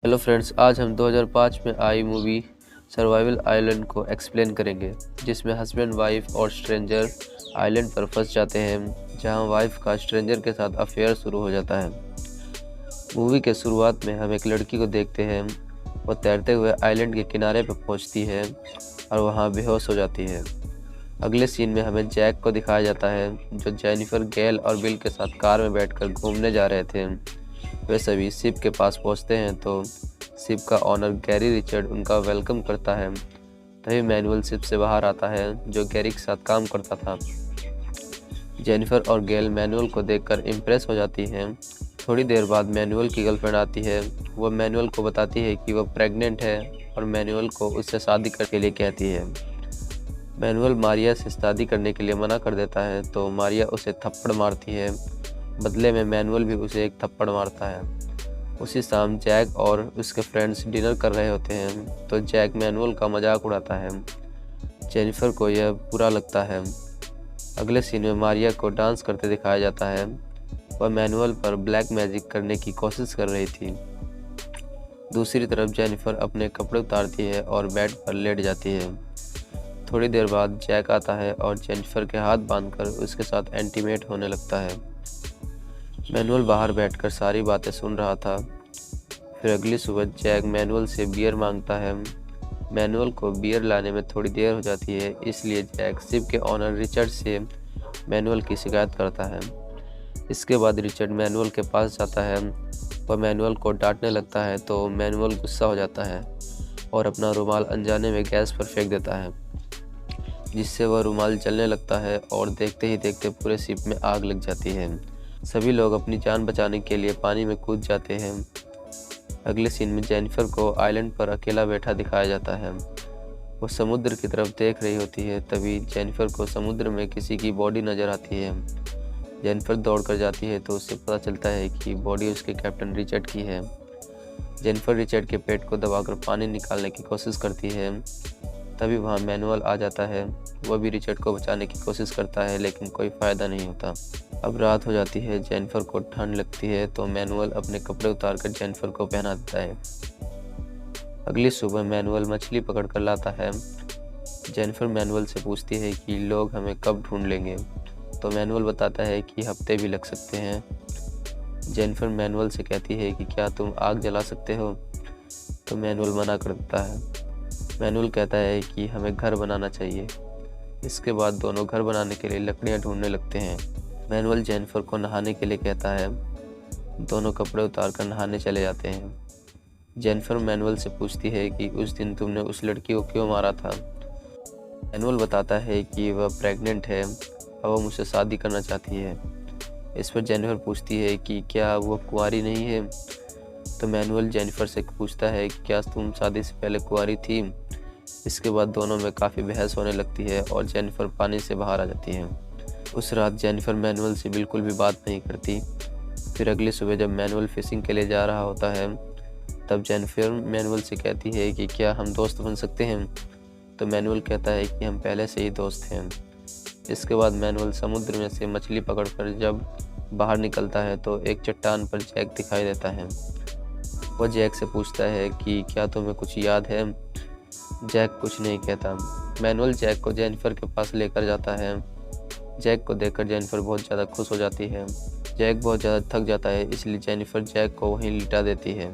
Hello friends, आज हम 2005 में आई मूवी सर्वाइवल आइलैंड को एक्सप्लेन करेंगे, जिसमें हस्बैंड वाइफ और स्ट्रेंजर आइलैंड पर फंस जाते हैं, जहां वाइफ का स्ट्रेंजर के साथ अफेयर शुरू हो जाता है। मूवी के शुरुआत में हम एक लड़की को देखते हैं। वो तैरते हुए आइलैंड के किनारे पर पहुंचती है और वहां बेहोश हो जाती है। अगले सीन में हमें जैक को दिखाया जाता है, जो जेनिफर, गैल और बिल के साथ कार में बैठकर घूमने जा रहे थे। वे सभी शिप के पास पहुंचते हैं तो शिप का ऑनर गैरी रिचर्ड उनका वेलकम करता है। तभी मैनुअल शिप से बाहर आता है, जो गैरी के साथ काम करता था। जेनिफर और गैल मैनुअल को देखकर इम्प्रेस हो जाती हैं। थोड़ी देर बाद मैनुअल की गर्लफ्रेंड आती है। वह मैनुअल को बताती है कि वह प्रेग्नेंट है और मैनुअल को उससे शादी करने के लिए कहती है। मैनुअल मारिया से शादी करने के लिए मना कर देता है तो मारिया उसे थप्पड़ मारती है। बदले में मैनुअल भी उसे एक थप्पड़ मारता है। उसी शाम जैक और उसके फ्रेंड्स डिनर कर रहे होते हैं तो जैक मैनुअल का मजाक उड़ाता है। जेनिफर को यह बुरा लगता है। अगले सीन में मारिया को डांस करते दिखाया जाता है। वह मैनुअल पर ब्लैक मैजिक करने की कोशिश कर रही थी। दूसरी तरफ जेनिफर अपने कपड़े उतारती है और बेड पर लेट जाती है। थोड़ी देर बाद जैक आता है और जेनिफर के हाथ बांधकर उसके साथ इंटीमेट होने लगता है। मैनुअल बाहर बैठकर सारी बातें सुन रहा था। फिर अगली सुबह जैक मैनुअल से बियर मांगता है। मैनुअल को बियर लाने में थोड़ी देर हो जाती है, इसलिए जैक शिप के ऑनर रिचर्ड से मैनुअल की शिकायत करता है। इसके बाद रिचर्ड मैनुअल के पास जाता है। वह मैनुअल को डांटने लगता है तो मैनुअल गुस्सा हो जाता है और अपना रुमाल अनजाने में गैस पर फेंक देता है, जिससे वह रुमाल जलने लगता है और देखते ही देखते पूरे शिप में आग लग जाती है। सभी लोग अपनी जान बचाने के लिए पानी में कूद जाते हैं। अगले सीन में जेनिफर को आइलैंड पर अकेला बैठा दिखाया जाता है। वो समुद्र की तरफ देख रही होती है। तभी जेनिफर को समुद्र में किसी की बॉडी नज़र आती है। जेनिफर दौड़कर जाती है तो उससे पता चलता है कि बॉडी उसके कैप्टन रिचर्ड की है। जेनिफर रिचर्ड के पेट को दबाकर पानी निकालने की कोशिश करती है। तभी वहाँ मैनुअल आ जाता है। वह भी रिचर्ड को बचाने की कोशिश करता है, लेकिन कोई फ़ायदा नहीं होता। अब रात हो जाती है। जेनिफर को ठंड लगती है तो मैनुअल अपने कपड़े उतारकर जेनिफर को पहना देता है। अगली सुबह मैनुअल मछली पकड़कर लाता है। जेनिफर मैनुअल से पूछती है कि लोग हमें कब ढूंढ लेंगे, तो मैनुअल बताता है कि हफ्ते भी लग सकते हैं। जेनिफर मैनुअल से कहती है कि क्या तुम आग जला सकते हो, तो मैनुअल मना कर देता है। मैनुअल कहता है कि हमें घर बनाना चाहिए। इसके बाद दोनों घर बनाने के लिए लकड़ियाँ ढूंढने लगते हैं। मैनुअल जेनिफर को नहाने के लिए कहता है। दोनों कपड़े उतारकर नहाने चले जाते हैं। जेनिफर मैनुअल से पूछती है कि उस दिन तुमने उस लड़की को क्यों मारा था। मैनुअल बताता है कि वह प्रेग्नेंट है और वह मुझसे शादी करना चाहती है। इस पर जेनिफर पूछती है कि क्या वो कुंवारी नहीं है, तो मैनुअल जेनिफर से पूछता है कि क्या तुम शादी से पहले कुंवारी थी। इसके बाद दोनों में काफ़ी बहस होने लगती है और जेनिफर पानी से बाहर आ जाती है। उस रात जेनिफर मैनुअल से बिल्कुल भी बात नहीं करती। फिर अगली सुबह जब मैनुअल फिशिंग के लिए जा रहा होता है, तब जेनिफर मैनुअल से कहती है कि क्या हम दोस्त बन सकते हैं, तो मैनुअल कहता है कि हम पहले से ही दोस्त हैं। इसके बाद मैनुअल समुद्र में से मछली पकड़कर जब बाहर निकलता है तो एक चट्टान पर जैक दिखाई देता है। वह जैक से पूछता है कि क्या तुम्हें कुछ याद है। जैक कुछ नहीं कहता। मैनुअल जैक को जेनिफर के पास लेकर जाता है। जैक को देखकर जेनिफर बहुत ज़्यादा खुश हो जाती है। जैक बहुत ज़्यादा थक जाता है, इसलिए जेनिफर जैक को वहीं लिटा देती है।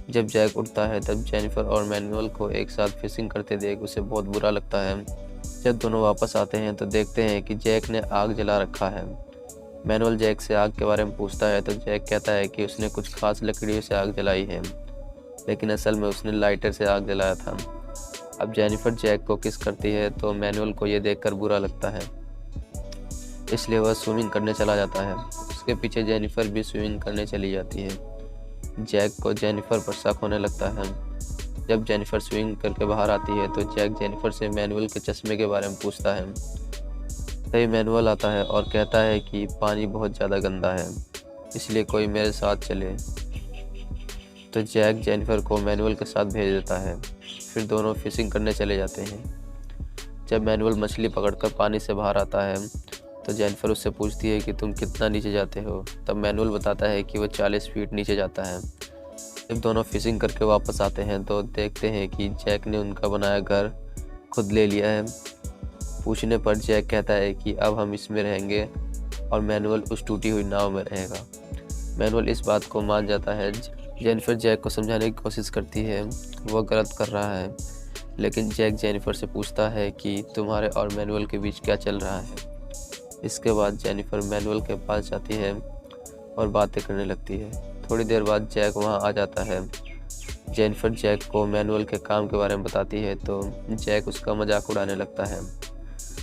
जब जैक उठता है तब जेनिफर और मैनुअल को एक साथ फिशिंग करते देख उसे बहुत बुरा लगता है। जब दोनों वापस आते हैं तो देखते हैं कि जैक ने आग जला रखा है। मैनुअल जैक से आग के बारे में पूछता है तो जैक कहता है कि उसने कुछ खास लकड़ियों से आग जलाई है, लेकिन असल में उसने लाइटर से आग जलाया था। अब जेनिफर जैक को किस करती है तो मैनुअल को ये देखकर बुरा लगता है, इसलिए वह स्विमिंग करने चला जाता है। उसके पीछे जेनिफर भी स्विमिंग करने चली जाती है। जैक को जेनिफर पर शक होने लगता है। जब जेनिफर स्विमिंग करके बाहर आती है तो जैक जेनिफर से मैनुअल के चश्मे के बारे में पूछता है। तभी मैनुअल आता है और कहता है कि पानी बहुत ज़्यादा गंदा है, इसलिए कोई मेरे साथ चले। तो जैक जेनिफर को मैनुअल के साथ भेज देता है। फिर दोनों फिशिंग करने चले जाते हैं। जब मैनुअल मछली पकड़कर पानी से बाहर आता है तो जेनिफर उससे पूछती है कि तुम कितना नीचे जाते हो। तब मैनुअल बताता है कि वो 40 फीट नीचे जाता है। जब दोनों फिशिंग करके वापस आते हैं तो देखते हैं कि जैक ने उनका बनाया घर खुद ले लिया है। पूछने पर जैक कहता है कि अब हम इसमें रहेंगे और मैनुअल उस टूटी हुई नाव में रहेगा। मैनुअल इस बात को मान जाता है। जेनिफर जैक को समझाने की कोशिश करती है वो गलत कर रहा है, लेकिन जैक जेनिफर से पूछता है कि तुम्हारे और मैनुअल के बीच क्या चल रहा है। इसके बाद जेनिफर मैनुअल के पास जाती है और बातें करने लगती है। थोड़ी देर बाद जैक वहां आ जाता है। जेनिफर जैक को मैनुअल के काम के बारे में बताती है तो जैक उसका मजाक उड़ाने लगता है,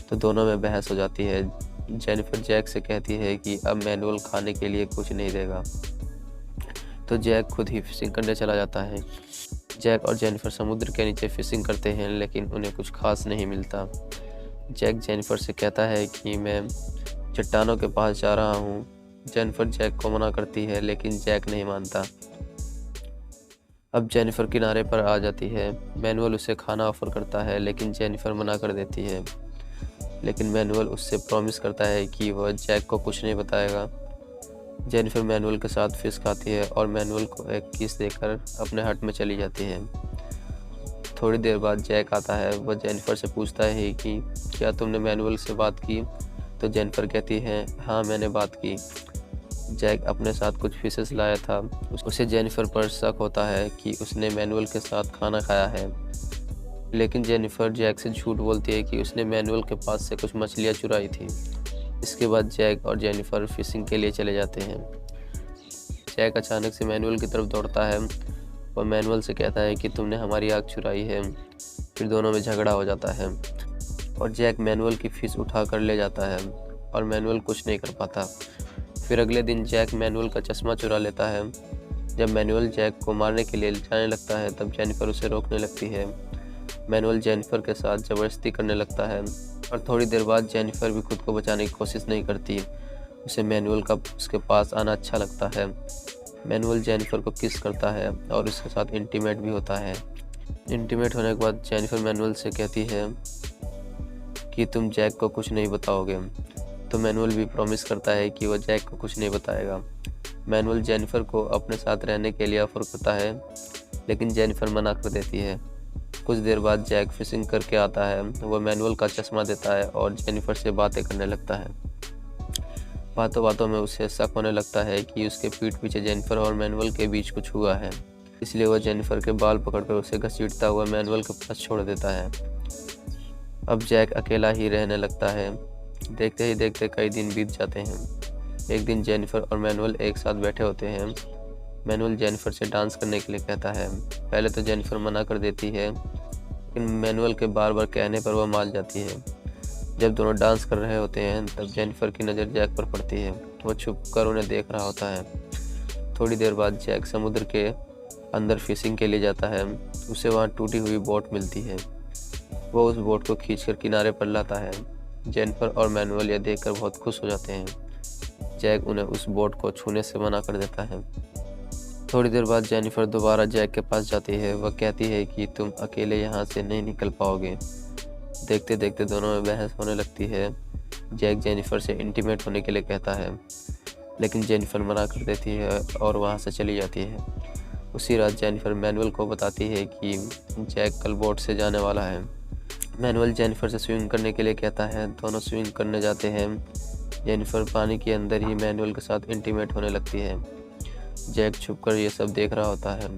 तो दोनों में बहस हो जाती है। जेनिफर जैक से कहती है कि अब मैनुअल खाने के लिए कुछ नहीं देगा, तो जैक खुद ही फिशिंग करने चला जाता है। जैक और जेनिफर समुद्र के नीचे फिशिंग करते हैं, लेकिन उन्हें कुछ खास नहीं मिलता। जैक जेनिफर से कहता है कि मैं चट्टानों के पास जा रहा हूँ। जेनिफर जैक को मना करती है, लेकिन जैक नहीं मानता। अब जेनिफर किनारे पर आ जाती है। मैनुअल उसे खाना ऑफर करता है, लेकिन जेनिफर मना कर देती है। लेकिन मैनुअल उससे प्रॉमिस करता है कि वह जैक को कुछ नहीं बताएगा। जेनिफर मैनुअल के साथ फिश खाती है और मैनुअल को एक किस देकर अपने हट में चली जाती है। थोड़ी देर बाद जैक आता है। वह जेनिफर से पूछता है कि क्या तुमने मैनुअल से बात की, तो जेनिफर कहती है हाँ मैंने बात की। जैक अपने साथ कुछ फिशेस लाया था। उसे जेनिफर पर शक होता है कि उसने मैनुअल के साथ खाना खाया है, लेकिन जेनिफर जैक से झूठ बोलती है कि उसने मैनुअल के पास से कुछ मछलियाँ चुराई थी। इसके बाद जैक और जेनिफर फिशिंग के लिए चले जाते हैं। जैक अचानक से मैनुअल की तरफ दौड़ता है और मैनुअल से कहता है कि तुमने हमारी आग चुराई है। फिर दोनों में झगड़ा हो जाता है और जैक मैनुअल की फिश उठा कर ले जाता है और मैनुअल कुछ नहीं कर पाता। फिर अगले दिन जैक मैनुअल का चश्मा चुरा लेता है। जब मैनुअल जैक को मारने के लिए जाने लगता है तब जेनिफर उसे रोकने लगती है। मैनुअल जेनिफर के साथ ज़बरदस्ती करने लगता है और थोड़ी देर बाद जेनिफर भी खुद को बचाने की कोशिश नहीं करती। उसे मैनुअल का उसके पास आना अच्छा लगता है। मैनुअल जेनिफर को किस करता है और उसके साथ इंटीमेट भी होता है। इंटीमेट होने के बाद जेनिफर मैनुअल से कहती है कि तुम जैक को कुछ नहीं बताओगे, तो मैनुअल भी प्रॉमिस करता है कि वह जैक को कुछ नहीं बताएगा। मैनुअल जेनिफर को अपने साथ रहने के लिए ऑफर करता है, लेकिन जेनिफर मना कर देती है। कुछ देर बाद जैक फिशिंग करके आता है। वह मैनुअल का चश्मा देता है और जेनिफर से बातें करने लगता है। बातों बातों में उसे शक होने लगता है कि उसके पीठ पीछे जेनिफर और मैनुअल के बीच कुछ हुआ है, इसलिए वह जेनिफर के बाल पकड़कर उसे घसीटता हुआ मैनुअल के पास छोड़ देता है। अब जैक अकेला ही रहने लगता है। देखते ही देखते कई दिन बीत जाते हैं। एक दिन जेनिफर और मैनुअल एक साथ बैठे होते हैं। मैनुअल जेनिफर से डांस करने के लिए कहता है। पहले तो जेनिफर मना कर देती है, लेकिन मैनुअल के बार बार कहने पर वह मान जाती है। जब दोनों डांस कर रहे होते हैं तब जेनिफर की नज़र जैक पर पड़ती है। वह छुप कर उन्हें देख रहा होता है। थोड़ी देर बाद जैक समुद्र के अंदर फिशिंग के लिए जाता है। उसे वहाँ टूटी हुई बोट मिलती है। वो उस बोट को खींचकर किनारे पर लाता है। जेनिफर और मैनुअल यह देखकर बहुत खुश हो जाते हैं। जैक उन्हें उस बोट को छूने से मना कर देता है। थोड़ी देर बाद जेनिफर दोबारा जैक के पास जाती है। वह कहती है कि तुम अकेले यहाँ से नहीं निकल पाओगे। देखते देखते दोनों में बहस होने लगती है। जैक जेनिफर से इंटीमेट होने के लिए कहता है, लेकिन जेनिफर मना कर देती है और वहाँ से चली जाती है। उसी रात जेनिफर मैनुअल को बताती है कि जैक कल बोट से जाने वाला है। मैनुअल जेनिफर से स्विमिंग करने के लिए कहता है। दोनों स्विमिंग करने जाते हैं। जेनिफर पानी के अंदर ही मैनुअल के साथ इंटीमेट होने लगती है। जैक छुपकर ये सब देख रहा होता है।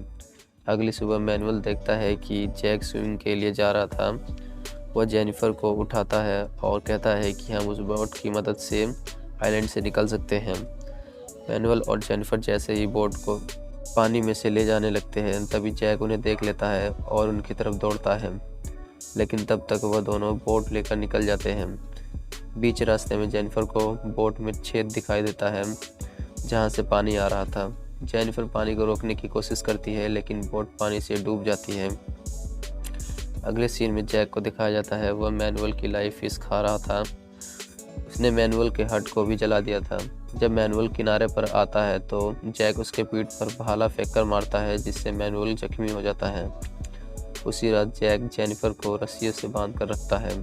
अगली सुबह मैनुअल देखता है कि जैक स्विमिंग के लिए जा रहा था। वह जेनिफर को उठाता है और कहता है कि हम उस बोट की मदद से आइलैंड से निकल सकते हैं। मैनुअल और जेनिफर जैसे ही बोट को पानी में से ले जाने लगते हैं, तभी जैक उन्हें देख लेता है और उनकी तरफ दौड़ता है, लेकिन तब तक वह दोनों बोट लेकर निकल जाते हैं। बीच रास्ते में जेनिफर को बोट में छेद दिखाई देता है जहां से पानी आ रहा था। जेनिफर पानी को रोकने की कोशिश करती है, लेकिन बोट पानी से डूब जाती है। अगले सीन में जैक को दिखाया जाता है। वह मैनुअल की लाइव फिश खा रहा था। उसने मैनुअल के हट को भी जला दिया था। जब मैनुअल किनारे पर आता है तो जैक उसके पीठ पर भाला फेंककर मारता है, जिससे मैनुअल जख्मी हो जाता है। उसी रात जैक जेनिफर को रस्सियों से बांध कर रखता है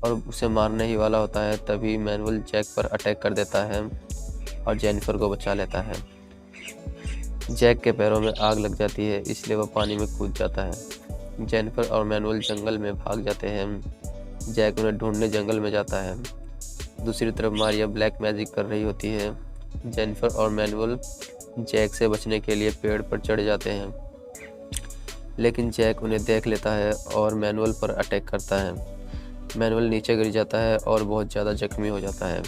और उसे मारने ही वाला होता है। तभी मैनुअल जैक पर अटैक कर देता है और जेनिफर को बचा लेता है। जैक के पैरों में आग लग जाती है, इसलिए वह पानी में कूद जाता है। जेनिफर और मैनुअल जंगल में भाग जाते हैं। जैक उन्हें ढूंढने जंगल में जाता है। दूसरी तरफ मारिया ब्लैक मैजिक कर रही होती है। जेनिफर और मैनुअल जैक से बचने के लिए पेड़ पर चढ़ जाते हैं, लेकिन जैक उन्हें देख लेता है और मैनुअल पर अटैक करता है। मैनुअल नीचे गिर जाता है और बहुत ज़्यादा जख्मी हो जाता है।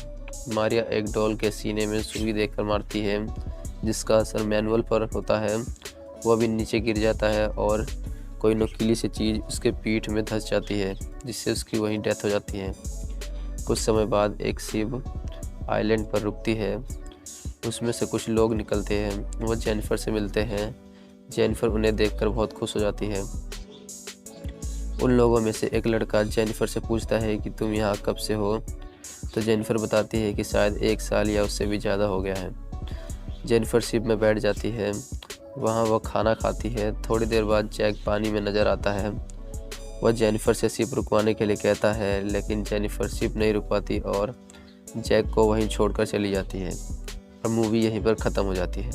मारिया एक डॉल के सीने में सुई देकर मारती है, जिसका असर मैनुअल पर होता है। वह भी नीचे गिर जाता है और कोई नुकीली सी चीज़ उसके पीठ में धंस जाती है, जिससे उसकी वहीं डेथ हो जाती है। कुछ समय बाद एक शिप आइलैंड पर रुकती है। उसमें से कुछ लोग निकलते हैं। वह जेनिफर से मिलते हैं। जेनिफर उन्हें देखकर बहुत खुश हो जाती है। उन लोगों में से एक लड़का जेनिफर से पूछता है कि तुम यहाँ कब से हो, तो जेनिफर बताती है कि शायद 1 साल या उससे भी ज़्यादा हो गया है। जेनिफर शिप में बैठ जाती है। वहाँ वह खाना खाती है। थोड़ी देर बाद जैक पानी में नज़र आता है। वह जेनिफर से शिप रुकवाने के लिए कहता है, लेकिन जेनिफर शिप नहीं रुकवाती और जैक को वहीं छोड़कर चली जाती है और मूवी यहीं पर ख़त्म हो जाती है।